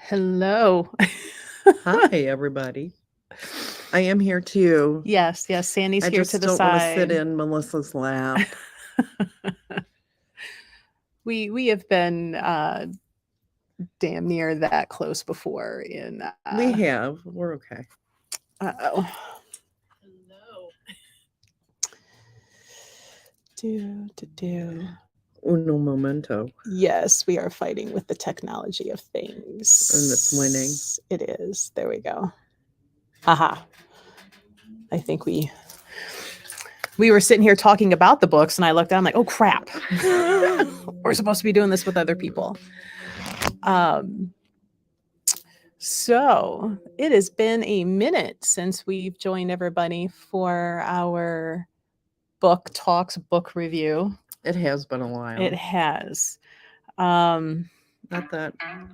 Hello. Hi, everybody. I am here too. Yes, Sandy's I here to just the don't want to sit side. in Melissa's lap. We have been damn near that close before in We have. We're okay. uh-oh. Hello. Do. Uno momento. Yes, we are fighting with the technology of And it's winning. things. It is. There we go. Aha. I think we were sitting here talking about the books and I looked down, I'm like, oh crap. We're supposed to be doing this with other people. So it has been a minute since we've joined everybody for our book talks, book review. It has been a while. It has. Not that.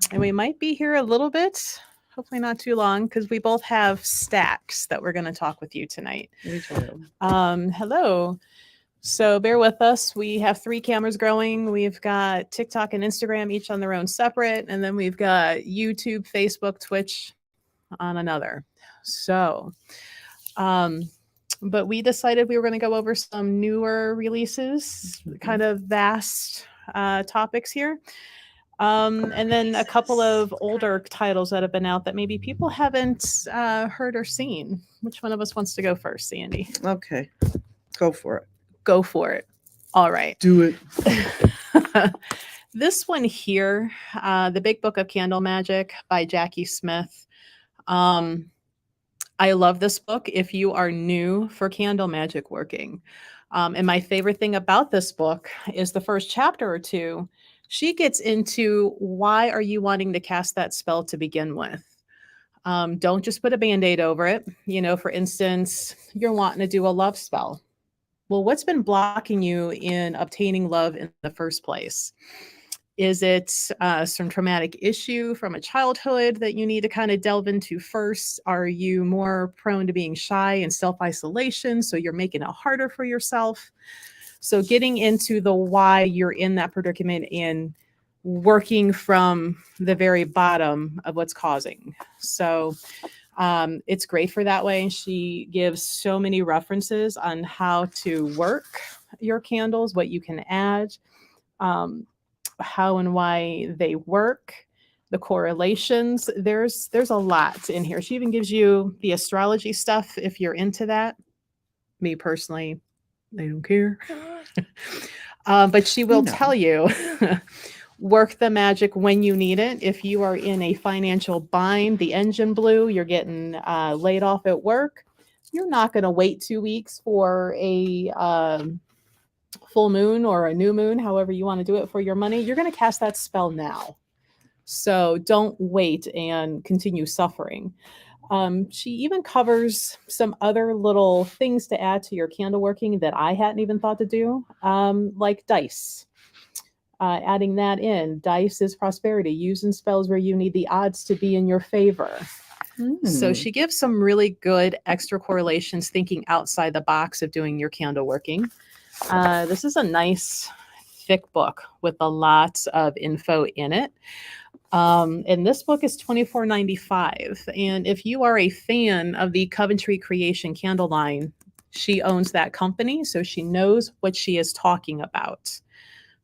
And we might be here a little bit, hopefully not too long, because we both have stacks that we're going to talk with you tonight. We do. Hello. So bear with us. We have 3 cameras growing. We've got TikTok and Instagram, each on their own separate. And then we've got YouTube, Facebook, Twitch on another. So, but we decided we were going to go over some newer releases, kind of vast topics here. And then a couple of older titles that have been out that maybe people haven't heard or seen. Which one of us wants to go first, Sandy? Okay. Go for it. Go for it. All right. Do it. This one here, The Big Book of Candle Magic by Jackie Smith. I love this book if you are new for candle magic working. And my favorite thing about this book is the first chapter or two. She gets into why are you wanting to cast that spell to begin with? Don't just put a Band-Aid over it. You know, for instance, you're wanting to do a love spell. Well, what's been blocking you in obtaining love in the first place? Is it some traumatic issue from a childhood that you need to kind of delve into first? Are you more prone to being shy and self-isolation, so you're making it harder for yourself? So getting into the why you're in that predicament and working from the very bottom of what's causing. So it's great for that way. She gives so many references on how to work your candles, what you can add, how and why they work, the correlations. There's a lot in here. She even gives you the astrology stuff if you're into that. Me personally, I don't care. But she will tell you work the magic when you need it. If you are in a financial bind, the engine blew, you're getting laid off at work, you're not going to wait 2 weeks for a full moon or a new moon, however you want to do it for your money. You're going to cast that spell now. So don't wait and continue suffering. She even covers some other little things to add to your candle working that I hadn't even thought to do, like dice. Adding that in. Dice is prosperity, using spells where you need the odds to be in your favor. So she gives some really good extra correlations, thinking outside the box of doing your candle working. This is a nice thick book with a lot of info in it. And this book is $24.95. And if you are a fan of the Coventry Creation candle line, she owns that company, so she knows what she is talking about.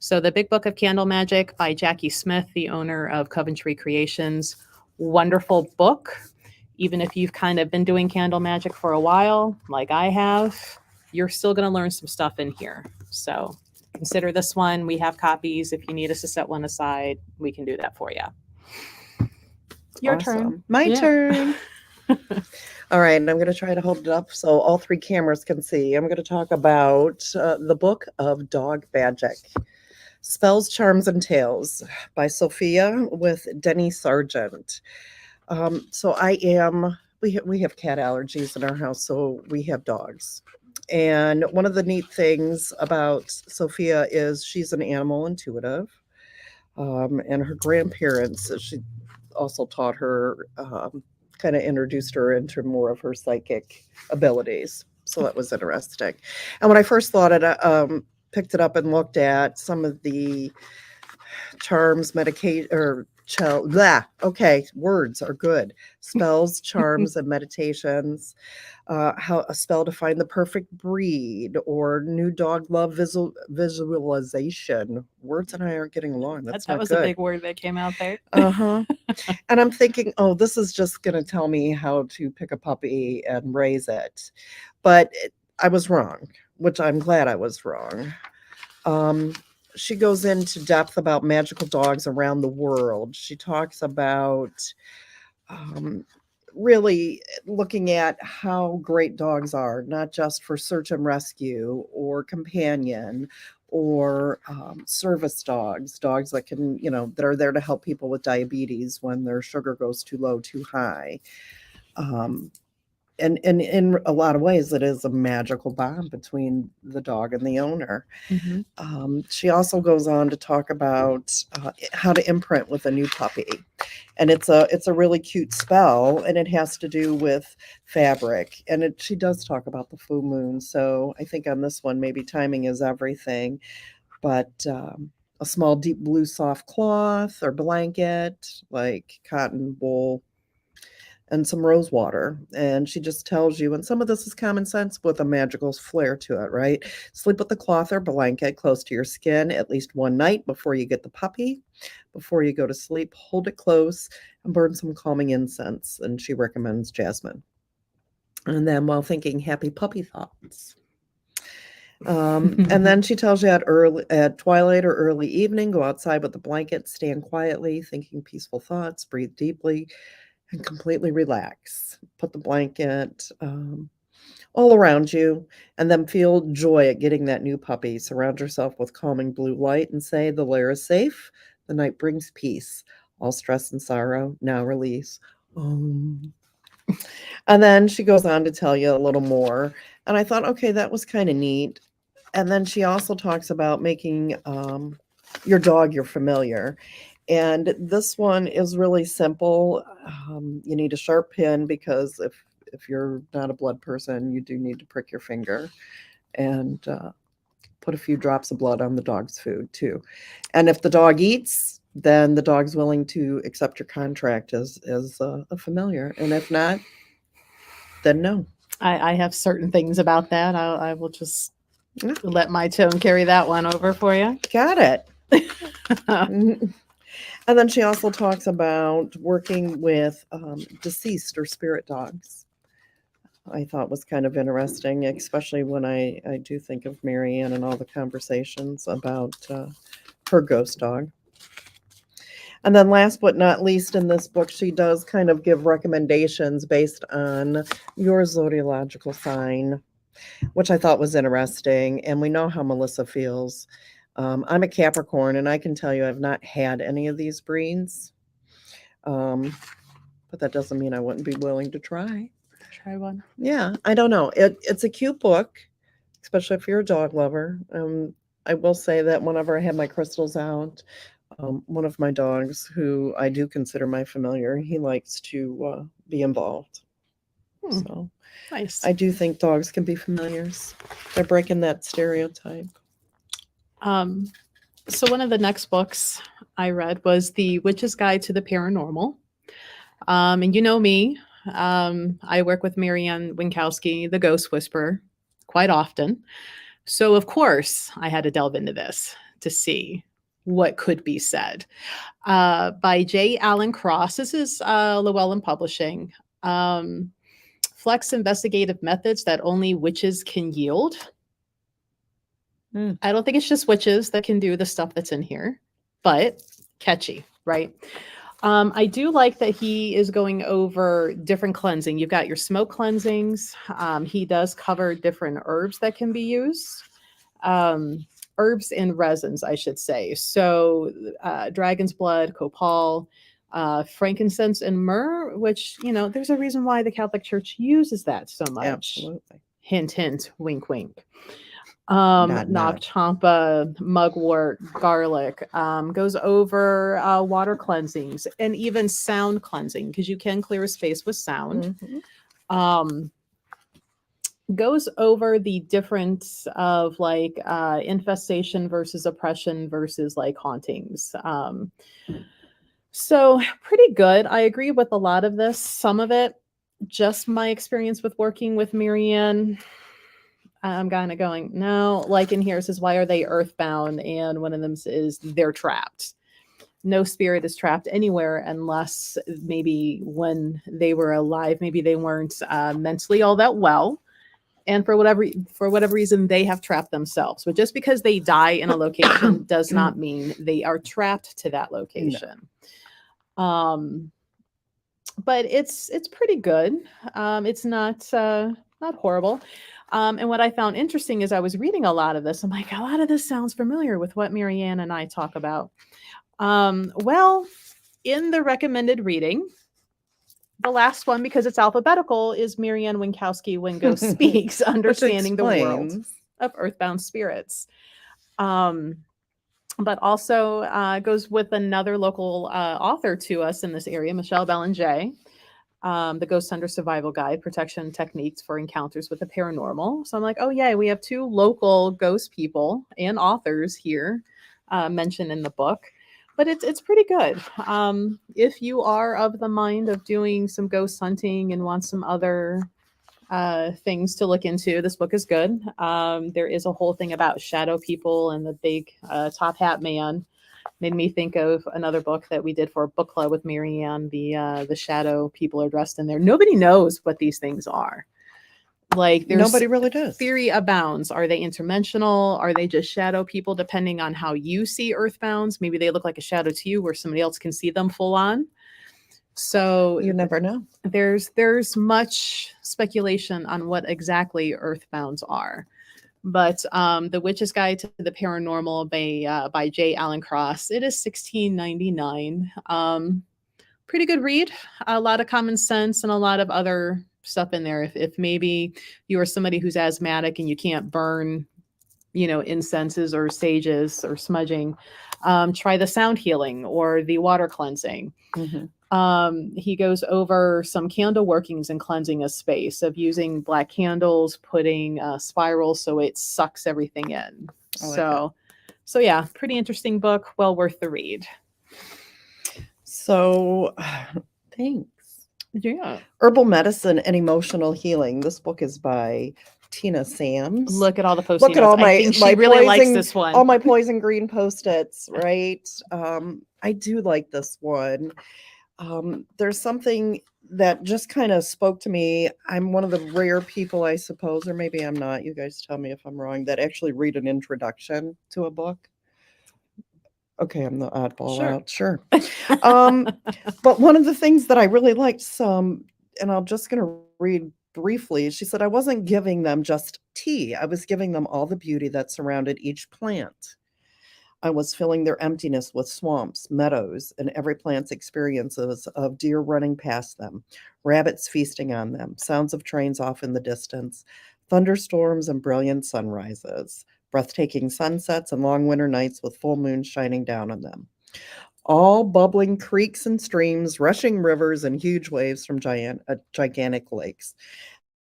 So The Big Book of Candle Magic by Jackie Smith, the owner of Coventry Creations. Wonderful book. Even if you've kind of been doing candle magic for a while, like I have, you're still going to learn some stuff in here. So consider this one. We have copies. If you need us to set one aside, we can do that for you. Your turn. My turn. All right, and I'm going to try to hold it up so all 3 cameras can see. I'm going to talk about The Book of Dog Magic, Spells, Charms, and Tales by Sophia with Denny Sargent. So we have cat allergies in our house, so we have dogs. And one of the neat things about Sophia is she's an animal intuitive. And her grandparents, she also taught her, kind of introduced her into more of her psychic abilities. So that was interesting. And when I first thought it, picked it up and looked at some of the charms, medication, or Okay, words are good. Spells, charms, and meditations. How a spell to find the perfect breed, or new dog love visualization. Words and I aren't getting along. That's That not was a good. big word that came out there. Uh-huh. And I'm thinking, oh, this is just going to tell me how to pick a puppy and raise it. But I was wrong, which I'm glad I was wrong. Um, she goes into depth about magical dogs around the world. She talks about um, really looking at how great dogs are, not just for search and rescue or companion or service dogs, dogs that can, that are there to help people with diabetes when their sugar goes too low, too high. Um, and in a lot of ways, it is a magical bond between the dog and the owner. Mhm. She also goes on to talk about how to imprint with a new puppy, and it's a really cute spell, and it has to do with fabric. And she does talk about the full moon, so I think on this one maybe timing is everything. But a small deep blue soft cloth or blanket, like cotton wool, and some rose water. And she just tells you, and some of this is common sense with a magical flair to it, right? Sleep with the cloth or blanket close to your skin at least one night before you get the puppy. Before you go to sleep, hold it close and burn some calming incense. And she recommends jasmine. And then while thinking happy puppy thoughts. And then she tells you at twilight or early evening, go outside with the blanket, stand quietly, thinking peaceful thoughts, breathe deeply, and completely relax. Put the blanket all around you, and then feel joy at getting that new puppy. Surround yourself with calming blue light and say, the lair is safe. The night brings peace. All stress and sorrow now release. And then she goes on to tell you a little more. And I thought, okay, that was kind of neat. And then she also talks about making your dog your familiar. And this one is really simple. You need a sharp pin because if you're not a blood person, you do need to prick your finger and put a few drops of blood on the dog's food too. And if the dog eats, then the dog's willing to accept your contract as a familiar. And if not, then no. I have certain things about that. I will just Yeah. let my tone carry that one over for you. Got it. Mhm. And then she also talks about working with deceased or spirit dogs. I thought was kind of interesting, especially when I do think of Marianne and all the conversations about her ghost dog. And then last but not least in this book, she does kind of give recommendations based on your zodiacal sign, which I thought was interesting. And we know how Melissa feels. I'm a Capricorn, and I can tell you I've not had any of these breeds. But that doesn't mean I wouldn't be willing to try. Try one. Yeah, I don't know. It's a cute book, especially if you're a dog lover. I will say that whenever I have my crystals out, one of my dogs, who I do consider my familiar, he likes to be involved. So Nice. I do think dogs can be familiars. They're breaking that stereotype. So one of the next books I read was The Witch's Guide to the Paranormal. And you know me, I work with Marianne Winkowski, the Ghost Whisperer, quite often. So of course I had to delve into this to see what could be said. By J. Allen Cross. This is Llewellyn Publishing. Flex investigative methods that only witches can yield. I don't think it's just witches that can do the stuff that's in here, but catchy, right? I do like that he is going over different cleansing. You've got your smoke cleansings. He does cover different herbs that can be used. Herbs and resins, I should say. So dragon's blood, copal, frankincense, and myrrh, which, there's a reason why the Catholic Church uses that so much. Absolutely. Hint, hint, wink, wink. Nod, Knock nod. champa, mugwort, garlic, goes over water cleansings and even sound cleansing, because you can clear a space with sound. Mhm. Goes over the difference of like infestation versus oppression versus like hauntings. So pretty good. I agree with a lot of this. Some of it, just my experience with working with Marianne, I'm kind of going, no, like in here it says, why are they earthbound? And one of them is they're trapped. No spirit is trapped anywhere unless maybe when they were alive, maybe they weren't mentally all that well. And for whatever reason, they have trapped themselves. But just because they die in a location does not mean they are trapped to that location. No. But it's pretty good. It's not horrible. And what I found interesting is I was reading a lot of this. I'm like, a lot of this sounds familiar with what Marianne and I talk about. Well, in the recommended reading, the last one, because it's alphabetical, is Marianne Winkowski When Ghost Speaks, Understanding the World of Earthbound Spirits. But also goes with another local author to us in this area, Michelle Belanger, The Ghost Hunter Survival Guide, Protection Techniques for Encounters with the Paranormal. So I'm like, oh, yeah, we have two local ghost people and authors here mentioned in the book. But it's pretty good. If you are of the mind of doing some ghost hunting and want some other things to look into, this book is good. There is a whole thing about shadow people and the big top hat man. Made me think of another book that we did for a book club with Marianne. The shadow people are dressed in there. Nobody knows what these things are. Like nobody really does. Theory abounds. Are they interdimensional? Are they just shadow people? Depending on how you see earthbounds, maybe they look like a shadow to you, where somebody else can see them full on. So you never know. There's much speculation on what exactly earthbounds are. But The Witch's Guide to the Paranormal by J. Allen Cross. It is $16.99. Pretty good read. A lot of common sense and a lot of other stuff in there. If maybe you are somebody who's asthmatic and you can't burn, incenses or sages or smudging, try the sound healing or the water cleansing. Mm-hmm. He goes over some candle workings and cleansing a space of using black candles, putting spirals so it sucks everything in. So yeah, pretty interesting book. Well worth the read. So thanks. Yeah. Herbal Medicine and Emotional Healing. This book is by Tina Sams. Look at all the post-it Look at all my, I think she really likes this one. All my poison green post-its, right? I do like this one. There's something that just kind of spoke to me. I'm one of the rare people, I suppose, or maybe I'm not. You guys tell me if I'm wrong, that actually read an introduction to a book. Okay, I'm the oddball out, sure. But one of the things that I really liked and I'm just going to read briefly, she said, I wasn't giving them just tea. I was giving them all the beauty that surrounded each plant. I was filling their emptiness with swamps, meadows, and every plant's experiences of deer running past them, rabbits feasting on them, sounds of trains off in the distance, thunderstorms and brilliant sunrises, breathtaking sunsets and long winter nights with full moon shining down on them. All bubbling creeks and streams, rushing rivers, and huge waves from gigantic lakes.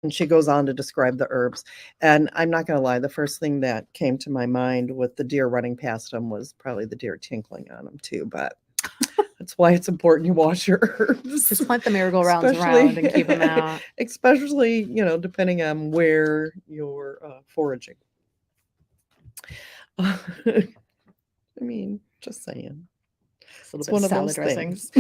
And she goes on to describe the herbs. And I'm not going to lie, the first thing that came to my mind with the deer running past them was probably the deer tinkling on them too. But that's why it's important you wash your herbs. Just plant the marigold-rounds around and keep them out. Especially, depending on where you're foraging. I mean, just saying. It's one of those things.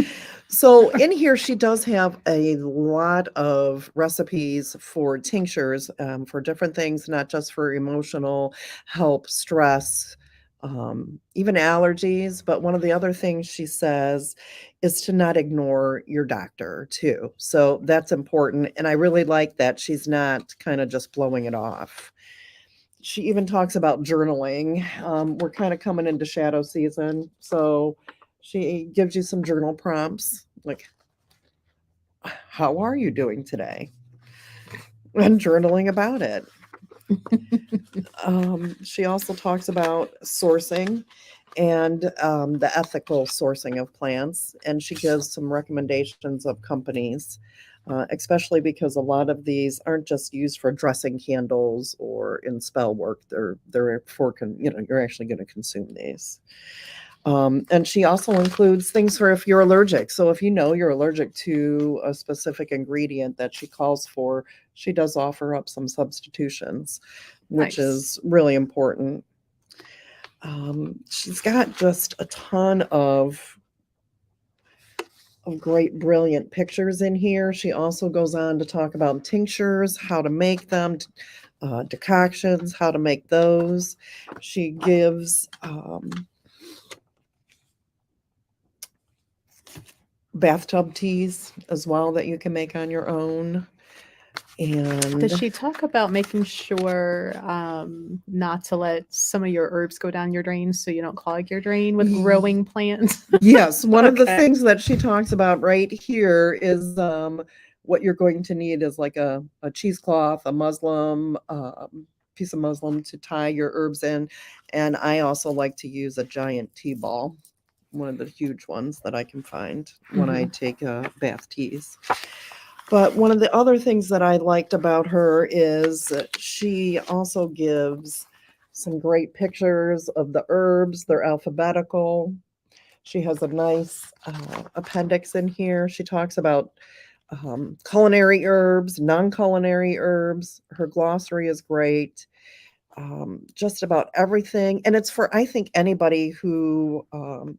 So in here, she does have a lot of recipes for tinctures for different things, not just for emotional help, stress, even allergies. But one of the other things she says is to not ignore your doctor too. So that's important. And I really like that she's not kind of just blowing it off. She even talks about journaling. We're kind of coming into shadow season. So she gives you some journal prompts like, how are you doing today? And journaling about it. She also talks about sourcing and the ethical sourcing of plants. And she gives some recommendations of companies, especially because a lot of these aren't just used for dressing candles or in spell work. They're for, you're actually going to consume these. And she also includes things for if you're allergic. So if you know you're allergic to a specific ingredient that she calls for, she does offer up some substitutions, which Nice. is really important. She's got just a ton of great, brilliant pictures in here. She also goes on to talk about tinctures, how to make them, decoctions, how to make those. She gives bathtub teas as well that you can make on your own. And Does she talk about making sure not to let some of your herbs go down your drain so you don't clog your drain with growing plants? yes, one of the Okay. things that she talks about right here is what you're going to need is like a cheesecloth, a muslin, piece of muslin to tie your herbs in. And I also like to use a giant tea ball, one of the huge ones that I can find when I take bath teas. But one of the other things that I liked about her is that she also gives some great pictures of the herbs. They're alphabetical. She has a nice appendix in here. She talks about culinary herbs, non-culinary herbs. Her glossary is great. Just about everything. And it's for, I think, anybody who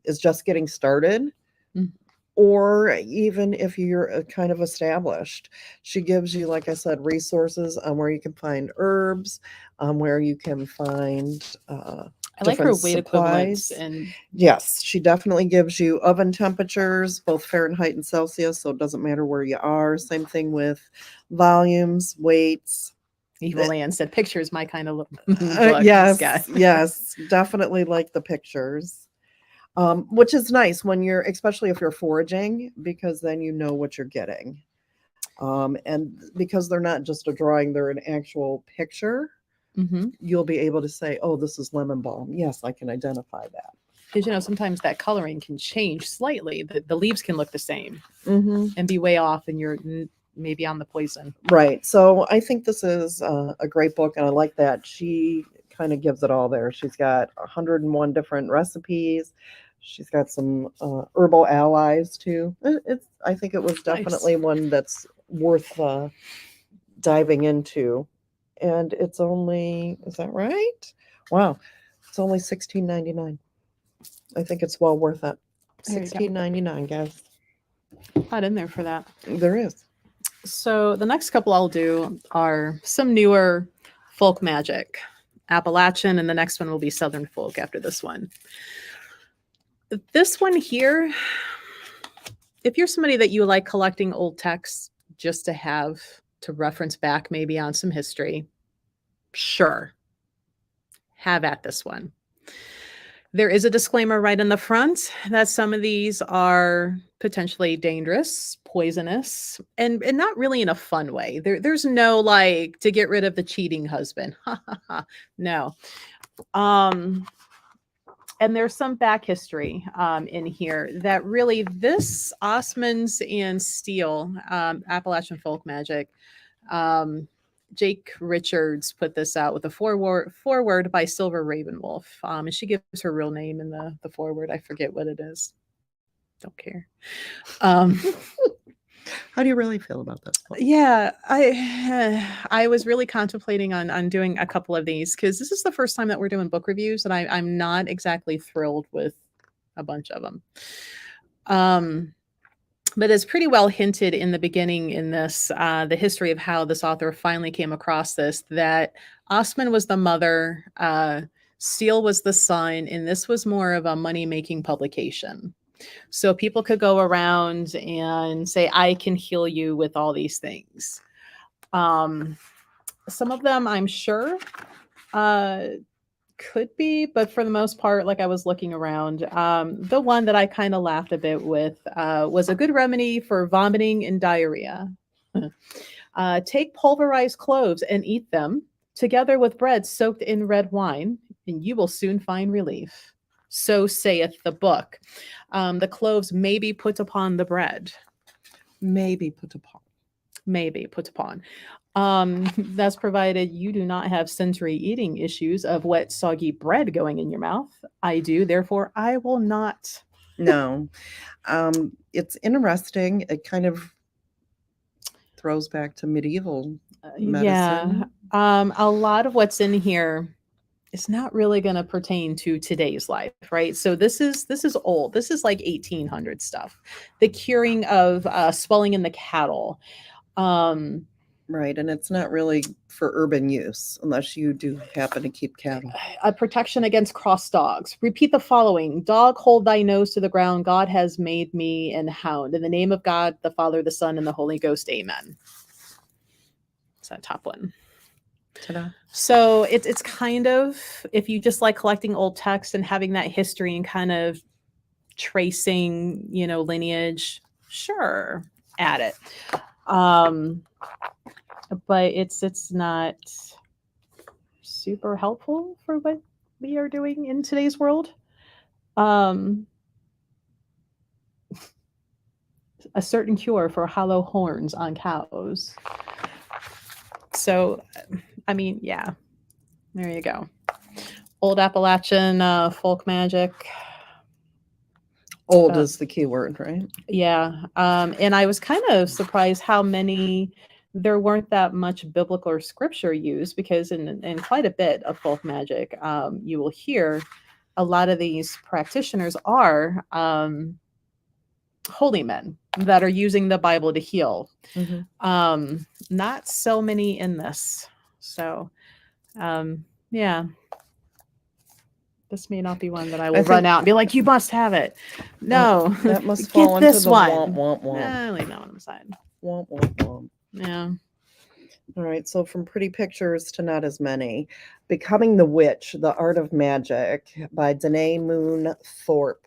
is just getting started. Mm. Or even if you're kind of established. She gives you, like I said, resources on where you can find herbs, where you can find I like her different weight equivalents supplies. and Yes, she definitely gives you oven temperatures, both Fahrenheit and Celsius, so it doesn't matter where you are. Same thing with volumes, weights. Evil Ann said pictures my kind of book. Yes, This guy. yes, definitely like the pictures. Which is nice when you're, especially if you're foraging, because then you know what you're getting. And because they're not just a drawing, they're an actual picture, you'll be able to say, oh, this is lemon balm. Yes, I can identify that. Because, you know, sometimes that coloring can change slightly. The leaves can look the same Mm-hmm. and be way off, and you're maybe on the poison. Right. So I think this is a great book, and I like that she kind of gives it all there. She's got 101 different recipes. She's got some herbal allies too. I think it was definitely one that's worth diving into. And it's only, is that right? Wow, it's only $16.99. I think it's well worth it. There you go. $16.99, guys. Not in there for that. There is. So the next couple I'll do are some newer folk magic, Appalachian, and the next one will be Southern folk after this one. This one here, if you're somebody that you like collecting old texts just to have to reference back maybe on some history, sure, have at this one. There is a disclaimer right in the front that some of these are potentially dangerous, poisonous, and not really in a fun way. There's no like to get rid of the cheating husband. No. And there's some back history in here that really this Osmonds and Steele, Appalachian folk magic. Jake Richards put this out with a foreword by Silver Ravenwolf. And she gives her real name in the foreword. I forget what it is. Don't care. How do you really feel about this book? Yeah, I was really contemplating on doing a couple of these because this is the first time that we're doing book reviews, and I'm not exactly thrilled with a bunch of them. But it's pretty well hinted in the beginning in this, the history of how this author finally came across this, that Osman was the mother, Steele was the son, and this was more of a money-making publication. So people could go around and say, I can heal you with all these things. Some of them, I'm sure, could be, but for the most part, like I was looking around, the one that I kind of laughed a bit with was a good remedy for vomiting and diarrhea. Take pulverized cloves and eat them together with bread soaked in red wine, and you will soon find relief. So saith the book. The cloves may be put upon the bread. Maybe put upon. Maybe put upon. That's provided you do not have sensory eating issues of wet, soggy bread going in your mouth. I do, therefore, I will not. No. It's interesting. It kind of throws back to medieval Yeah. medicine. A lot of what's in here is not really going to pertain to today's life, right? So this is old. This is like 1800 stuff. The curing of swelling in the cattle. Um, Right. And it's not really for urban use unless you do happen to keep cattle. a protection against cross dogs. Repeat the following: Dog, hold thy nose to the ground. God has made me an hound. In the name of God, the Father, the Son, and the Holy Ghost. Amen. It's that top one. Ta-da. So it's kind of, if you just like collecting old text and having that history and kind of tracing, lineage, sure, add it. But it's not super helpful for what we are doing in today's world. A certain cure for hollow horns on cows. So, I mean, yeah, there you go. Old Appalachian folk magic. Old is the key word, right? Yeah. And I was kind of surprised how many, there weren't that much biblical or scripture used, because in quite a bit of folk magic, you will hear a lot of these practitioners are holy men that are using the Bible to heal. Mm-hmm. Not so many in this. So, yeah. This may not be one that I will run out and be like, you must have it. No, that must fall get into this the one. womp, womp, womp. Leave that one aside. Womp, womp, womp. Yeah. All right, so from pretty pictures to not as many. Becoming the Witch, The Art of Magic by Danae Moon Thorpe.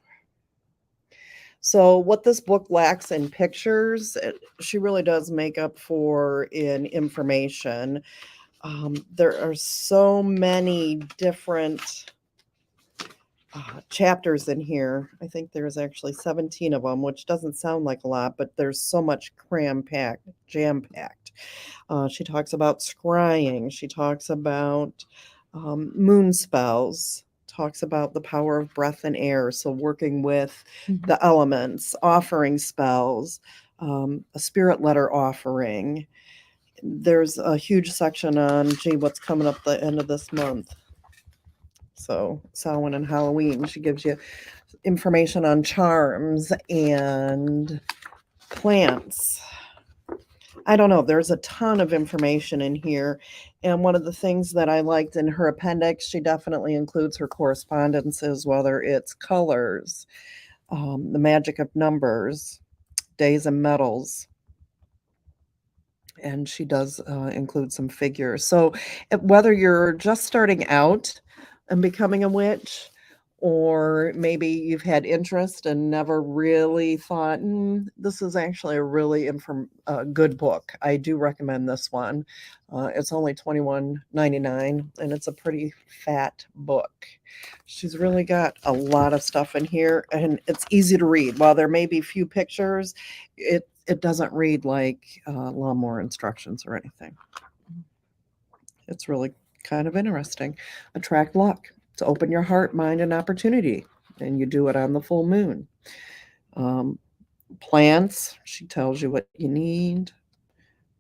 So what this book lacks in pictures, she really does make up for in information. There are so many different chapters in here. I think there's actually 17 of them, which doesn't sound like a lot, but there's so much jam-packed. She talks about scrying. She talks about moon spells, talks about the power of breath and air, so working with the elements, offering spells, a spirit letter offering. There's a huge section on, what's coming up the end of this month. So Samhain and Halloween, she gives you information on charms and plants. I don't know. There's a ton of information in here. And one of the things that I liked in her appendix, she definitely includes her correspondences, whether it's colors, the magic of numbers, days and metals. And she does include some figures. So whether you're just starting out and becoming a witch, or maybe you've had interest and never really thought, this is actually a really good book. I do recommend this one. It's only $21.99, and it's a pretty fat book. She's really got a lot of stuff in here, and it's easy to read. While there may be few pictures, it doesn't read like lawnmower instructions or anything. It's really kind of interesting. Attract luck. To open your heart, mind, and opportunity. And you do it on the full moon. Plants, she tells you what you need.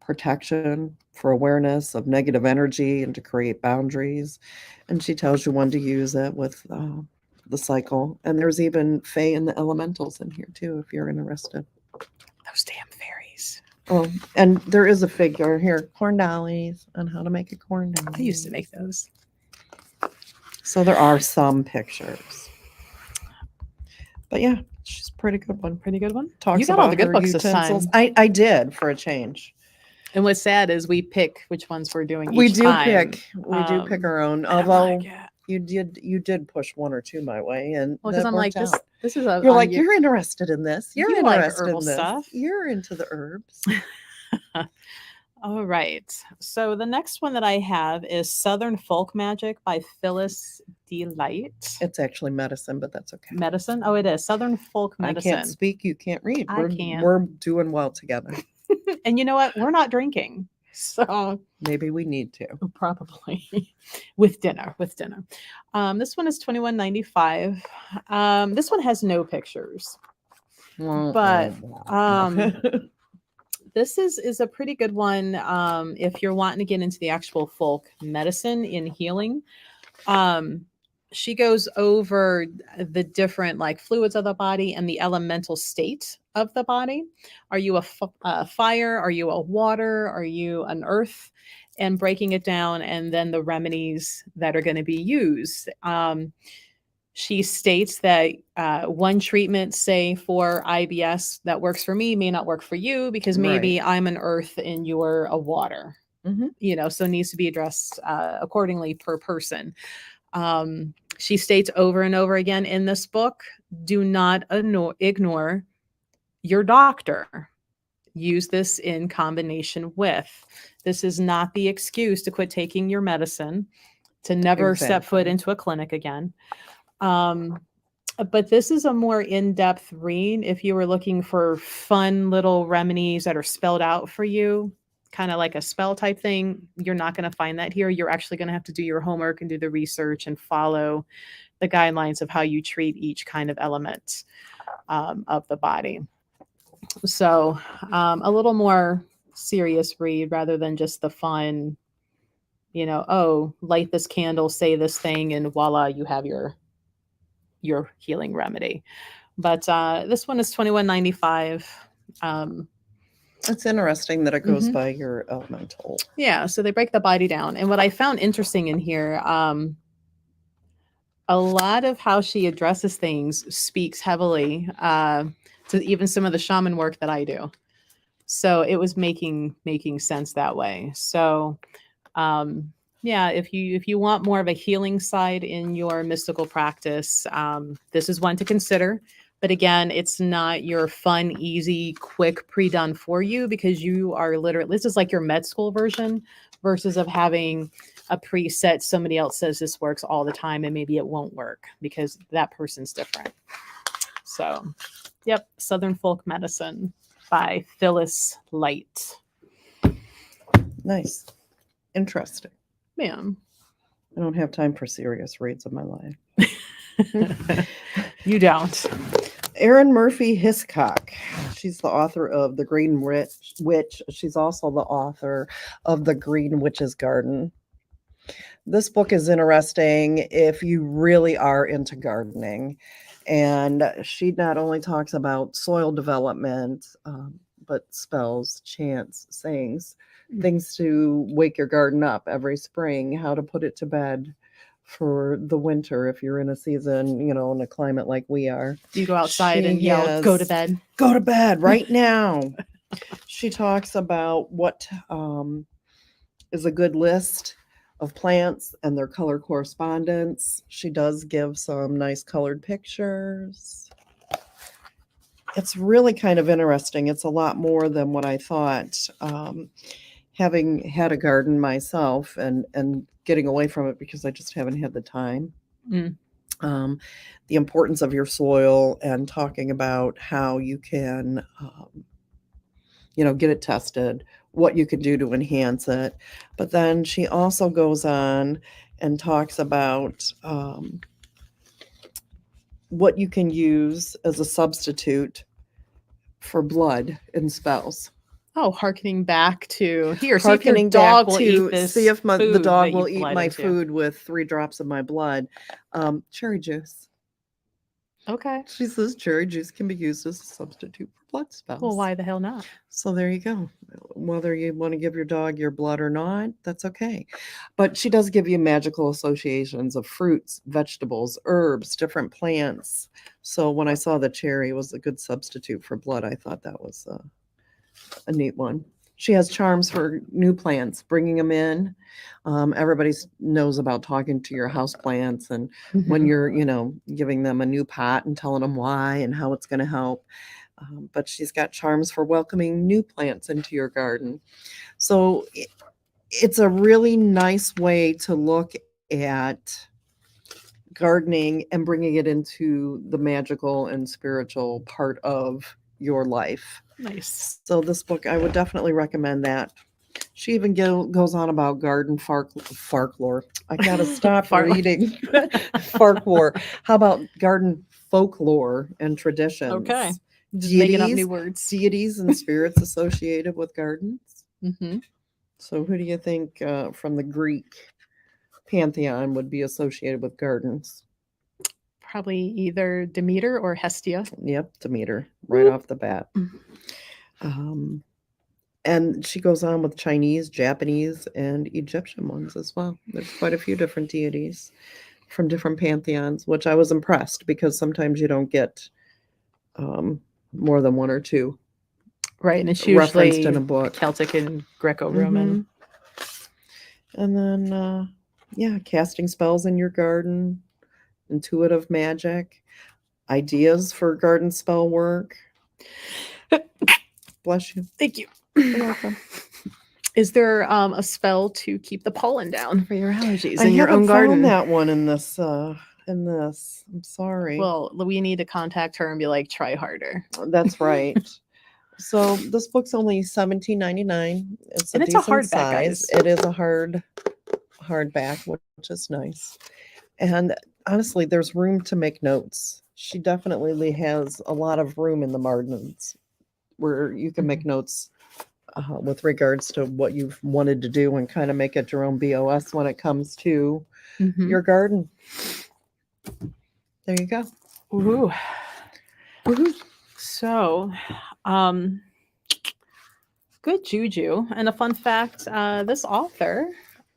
Protection for awareness of negative energy and to create boundaries. And she tells you when to use it with the cycle. And there's even Fae and the elementals in here too, if you're interested. Those damn fairies. Oh, and there is a figure here, corn dollies, on how to make a corn dolly. I used to make those. So there are some pictures. But yeah, she's a pretty good one. Pretty good one. Talks You got about all the good her books this time. utensils. I did, for a change. And what's sad is we pick which ones we're doing We each do time. pick our own. Although you did push one or two my way, and well, because I'm like, this is a. You're like, you're interested in this. You're you interested like herbal in this. stuff. You're into the herbs. All right. So the next one that I have is Southern Folk Magic by Phyllis Delight. It's actually medicine, but that's okay. Medicine? Oh, it is. Southern Folk Medicine. I can't speak. You can't read. I can't. We're doing well together. And you know what? We're not drinking. So Maybe we need to. probably with dinner. This one is $21.95. This one has no pictures, but this is a pretty good one if you're wanting to get into the actual folk medicine in healing. She goes over the different like fluids of the body and the elemental state of the body. Are you a fire? Are you a water? Are you an earth? And breaking it down, and then the remedies that are going to be used. She states that one treatment, say for IBS, that works for me may not work for you because maybe I'm an earth and you're a water. You know, so it needs to be addressed accordingly per person. She states over and over again in this book, do not ignore your doctor. Use this in combination with. This is not the excuse to quit taking your medicine, to never step foot into a clinic again. But this is a more in-depth read. If you were looking for fun little remedies that are spelled out for you, kind of like a spell type thing, you're not going to find that here. You're actually going to have to do your homework and do the research and follow the guidelines of how you treat each kind of element of the body. So a little more serious read rather than just the fun, you know, oh, light this candle, say this thing, and voila, you have your healing remedy. But this one is $21.95. It's interesting that it goes by your elemental. Yeah, so they break the body down. And what I found interesting in here, a lot of how she addresses things speaks heavily to even some of the shaman work that I do. So it was making sense that way. So yeah, if you want more of a healing side in your mystical practice, this is one to consider. But again, it's not your fun, easy, quick, pre-done for you, because you are literally, this is like your med school version versus of having a preset. Somebody else says this works all the time and maybe it won't work because that person's different. So, yep, Southern Folk Medicine by Phyllis Light. Nice. Interesting. Ma'am. I don't have time for serious reads in my life. You don't. Erin Murphy Hiscock. She's the author of The Green Witch. She's also the author of The Green Witch's Garden. This book is interesting if you really are into gardening. And she not only talks about soil development, but spells, chants, sayings, things to wake your garden up every spring, how to put it to bed for the winter if you're in a season, you know, in a climate like we are. You go outside and yell, go to bed. Go to bed right now. She talks about what is a good list of plants and their color correspondence. She does give some nice colored pictures. It's really kind of interesting. It's a lot more than what I thought. Having had a garden myself and getting away from it because I just haven't had the time. The importance of your soil and talking about how you can, you know, get it tested, what you can do to enhance it. But then she also goes on and talks about what you can use as a substitute for blood in spells. Oh, hearkening back to here. See if your dog will eat this. See if the dog will eat my food with 3 drops of my blood. Cherry juice. Okay. She says cherry juice can be used as a substitute for blood spells. Well, why the hell not? So there you go. Whether you want to give your dog your blood or not, that's okay. But she does give you magical associations of fruits, vegetables, herbs, different plants. So when I saw the cherry was a good substitute for blood, I thought that was a neat one. She has charms for new plants, bringing them in. Everybody knows about talking to your house plants and when you're, you know, giving them a new pot and telling them why and how it's going to help. But she's got charms for welcoming new plants into your garden. So it's a really nice way to look at gardening and bringing it into the magical and spiritual part of your life. Nice. So this book, I would definitely recommend that. She even goes on about garden folklore. I gotta stop Fart- reading folklore. How about garden folklore and traditions? Okay. Just making up Deities, new words. deities and spirits associated with gardens. Hmm. So, who do you think from the Greek pantheon would be associated with gardens? Probably either Demeter or Hestia. Yep, Demeter, right Whoop. off the bat. And she goes on with Chinese, Japanese, and Egyptian ones as well. There's quite a few different deities from different pantheons, which I was impressed because sometimes you don't get more than one or two Right, and it's referenced usually in a book. Celtic and Greco-Roman. And then, yeah, casting spells in your garden, intuitive magic, ideas for garden spell work. Bless you. Thank you. You're welcome. Is there a spell to keep the pollen down for your allergies I in your own haven't found garden? that one in this. I'm sorry. Well, we need to contact her and be like, try harder. That's right. So this book's only $17.99. It's And a it's a decent hardback, size. guys. It is a hardback, which is nice. And honestly, there's room to make notes. She definitely has a lot of room in the margins where you can make notes with regards to what you've wanted to do and kind of make it your own BOS when it comes to your garden. There you go. Ooh. So, good Juju. And a fun fact, this author,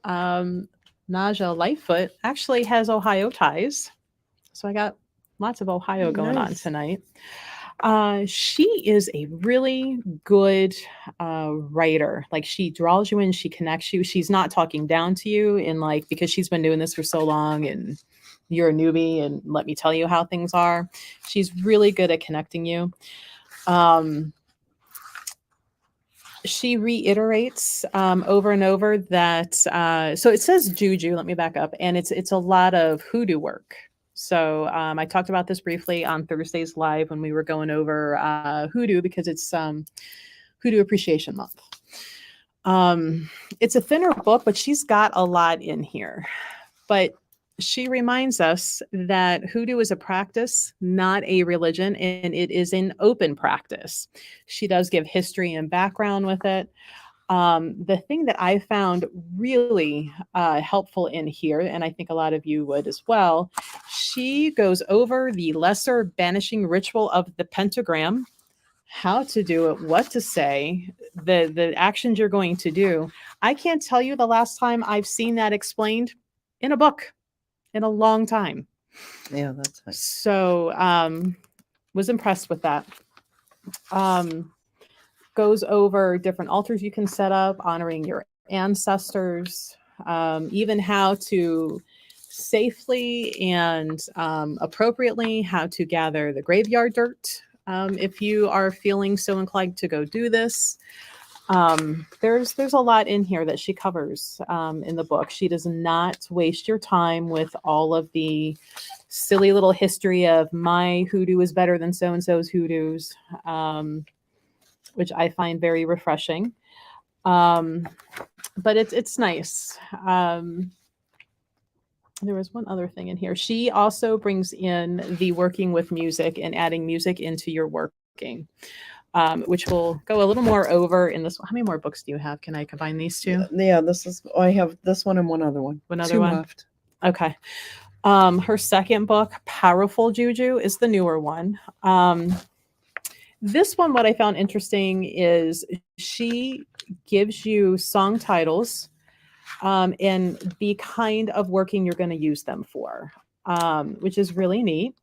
Naja Lightfoot, actually has Ohio ties. So I got lots of Ohio going on tonight. She is a really good writer. Like, she draws you in, she connects you. She's not talking down to you in, like, because she's been doing this for so long and you're a newbie and let me tell you how things are. She's really good at connecting you. She reiterates over and over that so it says Juju, let me back up, and it's a lot of hoodoo work. So I talked about this briefly on Thursday's live when we were going over hoodoo, because it's Hoodoo Appreciation Month. It's a thinner book, but she's got a lot in here. But she reminds us that hoodoo is a practice, not a religion, and it is an open practice. She does give history and background with it. The thing that I found really helpful in here, and I think a lot of you would as well, she goes over the lesser banishing ritual of the pentagram, how to do it, what to say, the actions you're going to do. I can't tell you the last time I've seen that explained in a book in a long time. Yeah, that's nice. So was impressed with that. Goes over different altars you can set up, honoring your ancestors, even how to safely and appropriately how to gather the graveyard dirt. If you are feeling so inclined to go do this, there's a lot in here that she covers in the book. She does not waste your time with all of the silly little history of my hoodoo is better than so-and-so's hoodoos, which I find very refreshing. But it's nice. There was one other thing in here. She also brings in the working with music and adding music into your working. Which we'll go a little more over in this. How many more books do you have? Can I combine these two? Yeah, I have this one and one other one. One other Two one? left. Okay. Her second book, Powerful Juju, is the newer one. This one, what I found interesting is she gives you song titles and the kind of working you're going to use them for, which is really neat.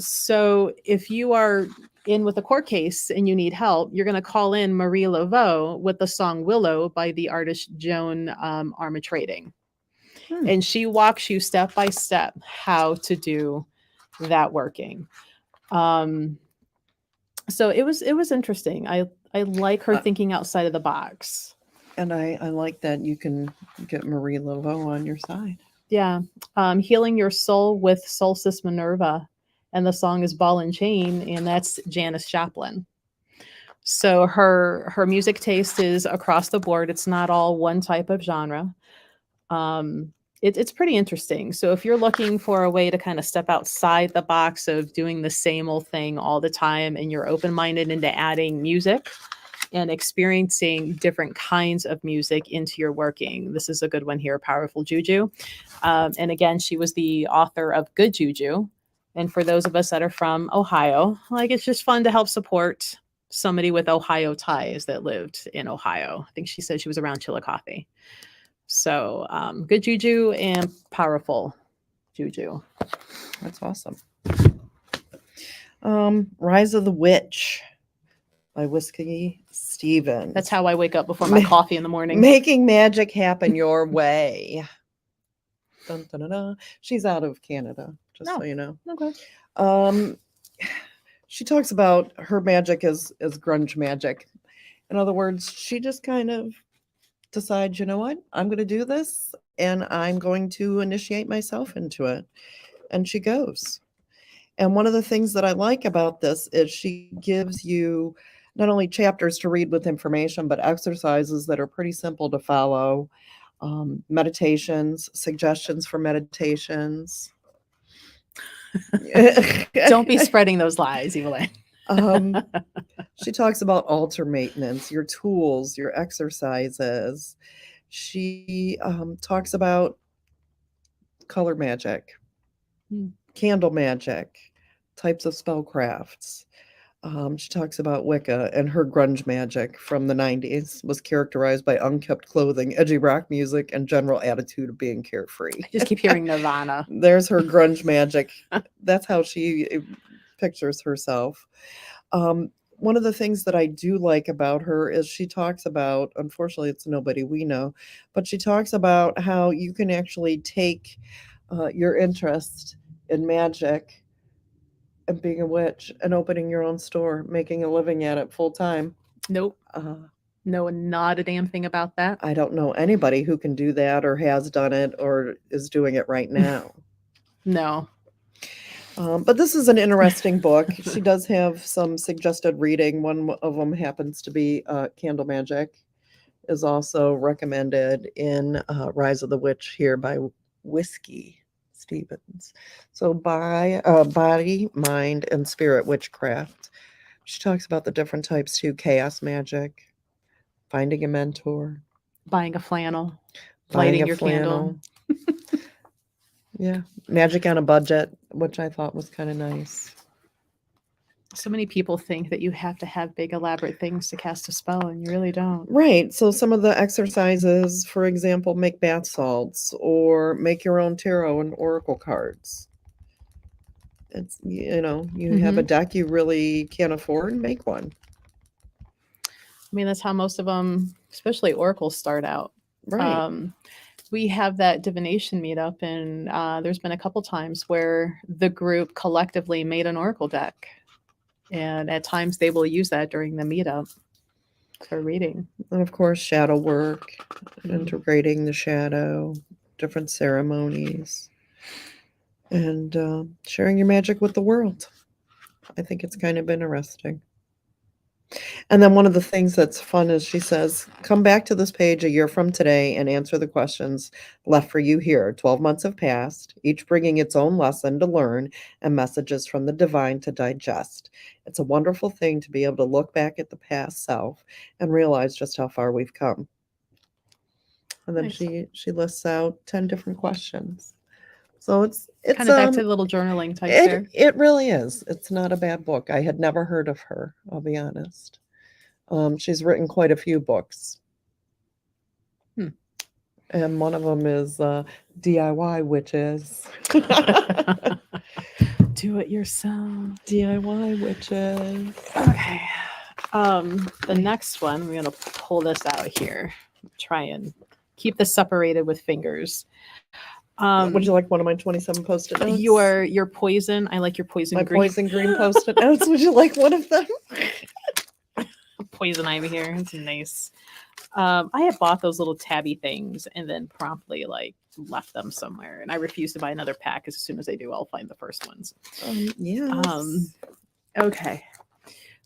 So if you are in with a court case and you need help, you're going to call in Marie Laveau with the song Willow by the artist Joan Armatrading. And she walks you step by step how to do that working. So it was interesting. I like her thinking outside of the box. And I like that you can get Marie Laveau on your side. Yeah. Healing Your Soul with Solstice Minerva. And the song is Ball and Chain, and that's Janis Joplin. So her music taste is across the board. It's not all one type of genre. It's pretty interesting. So if you're looking for a way to kind of step outside the box of doing the same old thing all the time, and you're open-minded into adding music and experiencing different kinds of music into your working, this is a good one here, Powerful Juju. And again, she was the author of Good Juju. And for those of us that are from Ohio, like, it's just fun to help support somebody with Ohio ties that lived in Ohio. I think she said she was around Chillicothe. So Good Juju and Powerful Juju. That's awesome. Rise of the Witch by Whiskey Stevens. That's how I wake up before my coffee in the morning. Making magic happen your way. Dun, dun, dun, dun. She's out of Canada, just so you know. Okay. She talks about her magic as grunge magic. In other words, she just kind of decides, you know what, I'm going to do this, and I'm going to initiate myself into it. And she goes. And one of the things that I like about this is she gives you not only chapters to read with information, but exercises that are pretty simple to follow, meditations, suggestions for meditations. Don't be spreading those lies, Evelyn. She talks about altar maintenance, your tools, your exercises. She talks about color magic, candle magic, types of spellcrafts. She talks about Wicca, and her grunge magic from the 90s was characterized by unkempt clothing, edgy rock music, and general attitude of being carefree. I just keep hearing Nirvana. There's her grunge magic. That's how she pictures herself. One of the things that I do like about her is she talks about, unfortunately, it's nobody we know, but she talks about how you can actually take your interest in magic and being a witch and opening your own store, making a living at it full time. Nope. No, not a damn thing about that. I don't know anybody who can do that or has done it or is doing it right now. No. But this is an interesting book. She does have some suggested reading. One of them happens to be Candle Magic, is also recommended in Rise of the Witch here by Whiskey Stevens. So by Body, Mind, and Spirit Witchcraft. She talks about the different types too: chaos magic, finding a mentor, buying a flannel, lighting your candle. Yeah, magic on a budget, which I thought was kind of nice. So many people think that you have to have big elaborate things to cast a spell, and you really don't. Right. So some of the exercises, for example, make bath salts or make your own tarot and oracle cards. It's, you know, you have a deck you really can't afford, make one. I mean, that's how most of them, especially oracles, start out. Right. We have that divination meetup, and there's been a couple times where the group collectively made an oracle deck. And at times they will use that during the meetup for reading. And of course, shadow work, integrating the shadow, different ceremonies, and sharing your magic with the world. I think it's kind of interesting. And then one of the things that's fun is she says, come back to this page a year from today and answer the questions left for you here. 12 months have passed, each bringing its own lesson to learn and messages from the divine to digest. It's a wonderful thing to be able to look back at the past self and realize just how far we've come. And then Nice. she lists out 10 different questions. So it's kind of back to the little journaling type there. It really is. It's not a bad book. I had never heard of her, I'll be honest. She's written quite a few books. And one of them is DIY Witches. Do it yourself. DIY Witches. Okay. The next one, we're going to pull this out here. Try and keep this separated with fingers. Would you like one of my 27 Post-it notes? Your poison. I like your poison my green. poison green Post-it notes. Would you like one of them? Poison ivy here. It's nice. I had bought those little tabby things and then promptly left them somewhere. And I refuse to buy another pack, because as soon as I do, I'll find the first ones. Yes. Okay.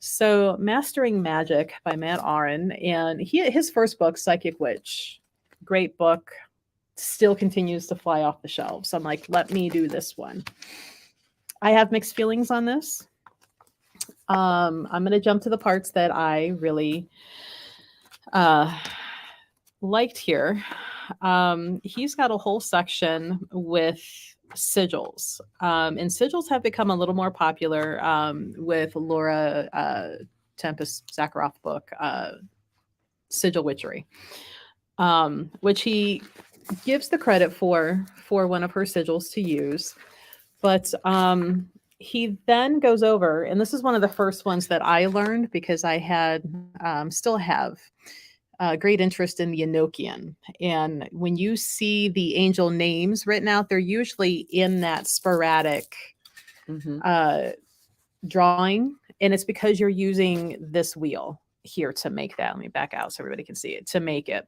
So, Mastering Magic by Matt Aron, and his first book, Psychic Witch, great book, still continues to fly off the shelves. I'm like, let me do this one. I have mixed feelings on this. I'm going to jump to the parts that I really liked here. He's got a whole section with sigils, and sigils have become a little more popular with Laura Tempest Zakharoff book, Sigil Witchery, which he gives the credit for one of her sigils to use. But he then goes over, and this is one of the first ones that I learned because I had still have great interest in the Enochian. And when you see the angel names written out, they're usually in that sporadic drawing. And it's because you're using this wheel here to make that. Let me back out so everybody can see it, to make it.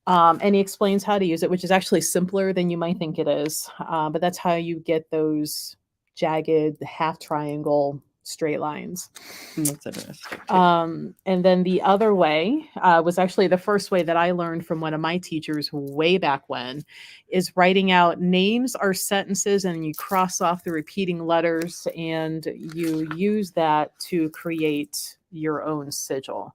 And he explains how to use it, which is actually simpler than you might think it is. But that's how you get those jagged half triangle straight lines. That's interesting. And then the other way was actually the first way that I learned from one of my teachers way back when, is writing out names or sentences, and you cross off the repeating letters, and you use that to create your own sigil.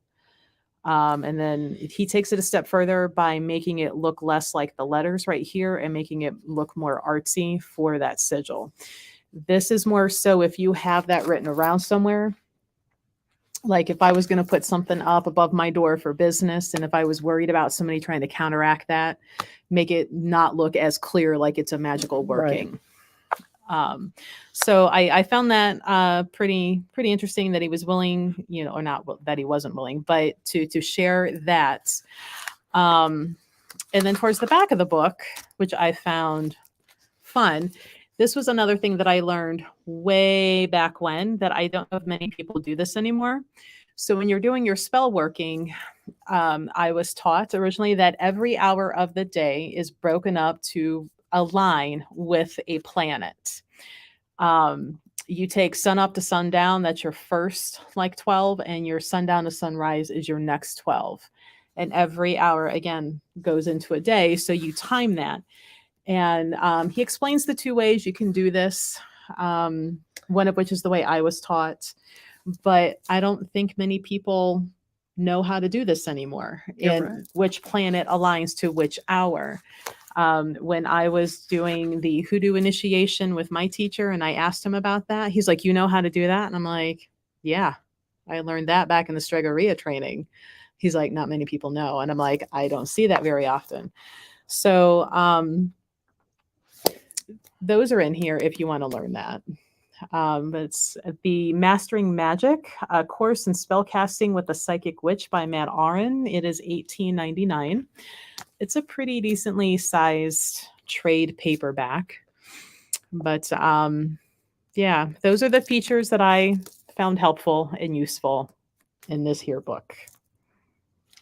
And then he takes it a step further by making it look less like the letters right here and making it look more artsy for that sigil. This is more so if you have that written around somewhere. Like if I was going to put something up above my door for business, and if I was worried about somebody trying to counteract that, make it not look as clear like it's a magical working. Right. So I found that pretty interesting that he was willing, or not that he wasn't willing, but to share that. And then towards the back of the book, which I found fun, this was another thing that I learned way back when, that I don't know if many people do this anymore. So when you're doing your spell working, I was taught originally that every hour of the day is broken up to align with a planet. You take sun up to sundown, that's your first 12, and your sundown to sunrise is your next 12. And every hour, again, goes into a day. So you time that. And he explains the two ways you can do this, one of which is the way I was taught. But I don't think many people know how to do this anymore, and which planet aligns to which hour. When I was doing the hoodoo initiation with my teacher and I asked him about that, he's like, you know how to do that? And I'm like, yeah, I learned that back in the Stregoria training. He's like, not many people know. And I'm like, I don't see that very often. So those are in here if you want to learn that. But it's the Mastering Magic, a course in spellcasting with the Psychic Witch by Matt Aron. It is $18.99. It's a pretty decently sized trade paperback. But yeah, those are the features that I found helpful and useful in this here book.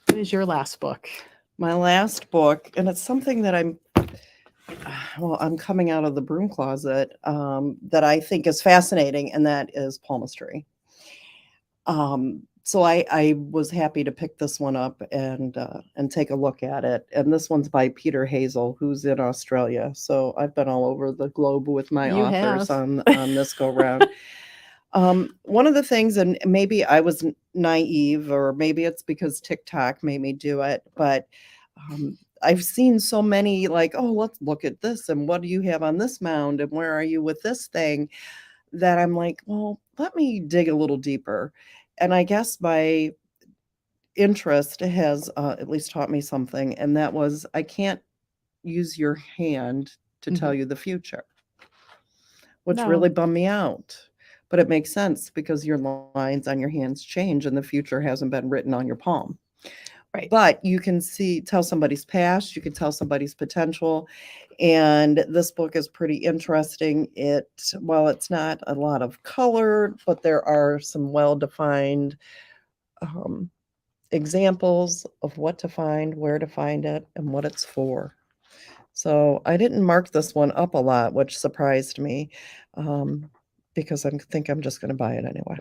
What is your last book? My last book, and it's something that I'm coming out of the broom closet, that I think is fascinating, and that is palmistry. So I was happy to pick this one up and take a look at it. And this one's by Peter Hazel, who's in Australia. So I've been all over the globe with my authors on this go round. One of the things, and maybe I was naive, or maybe it's because TikTok made me do it, but I've seen so many like, oh, let's look at this, and what do you have on this mound, and where are you with this thing, that I'm like, well, let me dig a little deeper. And I guess my interest has at least taught me something, and that was, I can't use your hand to tell you the future, which really bummed me out. But it makes sense because your lines on your hands change and the future hasn't been written on your palm. Right. But you can tell somebody's past, you can tell somebody's potential. And this book is pretty interesting. While it's not a lot of color, but there are some well-defined examples of what to find, where to find it, and what it's for. So I didn't mark this one up a lot, which surprised me, because I think I'm just going to buy it anyway.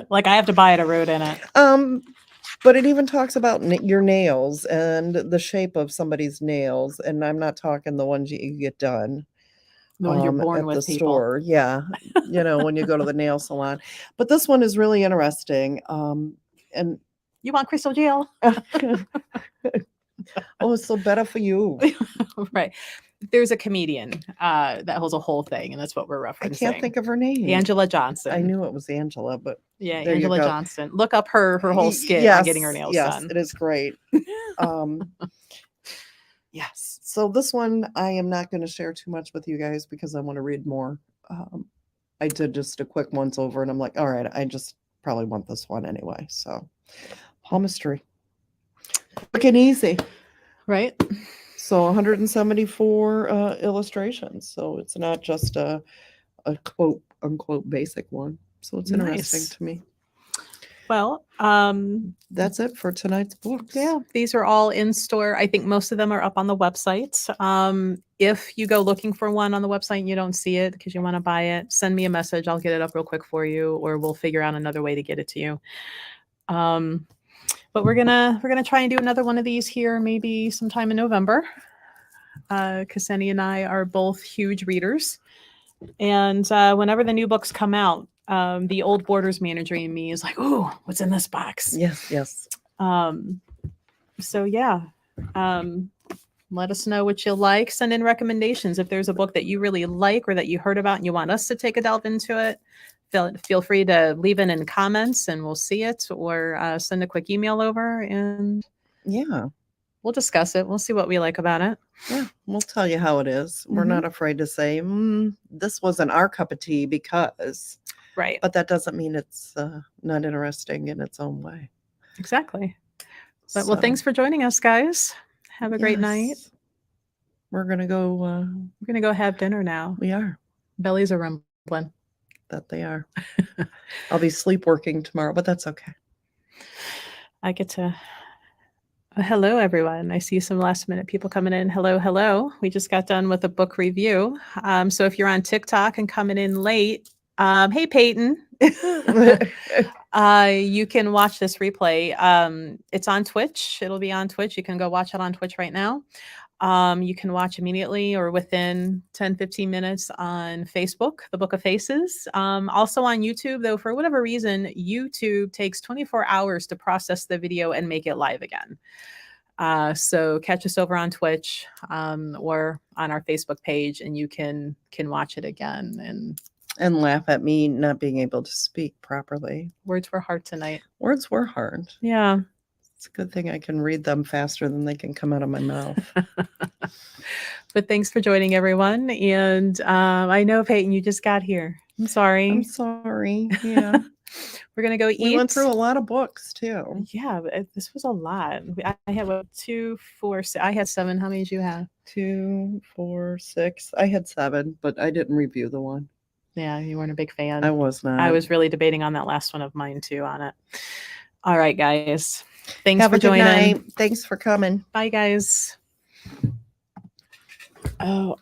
Like I have to buy it, I wrote in it. But it even talks about your nails and the shape of somebody's nails, and I'm not talking the ones you get done The ones you're born at with, the people. store. Yeah, when you go to the nail salon. But this one is really interesting. And You want crystal gel? oh, it's so better for you. Right. There's a comedian that holds a whole thing, and that's what we're referencing. I can't think of her name. Angela Johnson. I knew it was Angela, but yeah, there Angela you go. Johnson. Look up her whole skit on getting her nails done. Yes, it is great. Yes. So this one I am not going to share too much with you guys because I want to read more. I did just a quick once over, and I'm like, all right, I just probably want this one anyway. So Palmistry. Quick and easy. Right. So 174 illustrations. So it's not just a quote unquote basic one. So it's interesting to me. Well, that's it for tonight's books. Yeah, these are all in store. I think most of them are up on the website. If you go looking for one on the website and you don't see it because you want to buy it, send me a message. I'll get it up real quick for you, or we'll figure out another way to get it to you. But we're gonna try and do another one of these here maybe sometime in November. Cassini and I are both huge readers, and whenever the new books come out, the old Borders manager in me is like, "Ooh, what's in this box?" Yes. So yeah, let us know what you like. Send in recommendations if there's a book that you really like or that you heard about and you want us to take a delve into it. Feel free to leave it in comments and we'll see it, or send a quick email over and we'll discuss it. We'll see what we like about it. Yeah, we'll tell you how it is. We're not afraid to say, this wasn't our cup of tea because. Right. But that doesn't mean it's not interesting in its own way. Exactly. But well, thanks for joining us, guys. Have a great night. We're gonna go. Have dinner now. We are. Bellies are rumbling. That they are. I'll be sleep working tomorrow, but that's okay. I get to. Hello, everyone. I see some last minute people coming in. Hello. We just got done with a book review. So if you're on TikTok and coming in late, hey, Peyton. You can watch this replay. It's on Twitch. It'll be on Twitch. You can go watch it on Twitch right now. You can watch immediately or within 10-15 minutes on Facebook, The Book of Faces. Also on YouTube, though, for whatever reason, YouTube takes 24 hours to process the video and make it live again. So catch us over on Twitch or on our Facebook page, and you can watch it again and laugh at me not being able to speak properly. Words were hard tonight. Words were hard. Yeah. It's a good thing I can read them faster than they can come out of my mouth. But thanks for joining, everyone. And I know, Peyton, you just got here. I'm sorry. Yeah. We're going to go eat. We went through a lot of books, too. Yeah, this was a lot. I had 2, 4, 6. I had 7. How many did you have? 2, 4, 6. I had 7, but I didn't review the one. Yeah, you weren't a big fan. I was not. I was really debating on that last one of mine, too, on it. All right, guys. Thanks Have for a good joining. night. Thanks for coming. Bye, guys. Oh.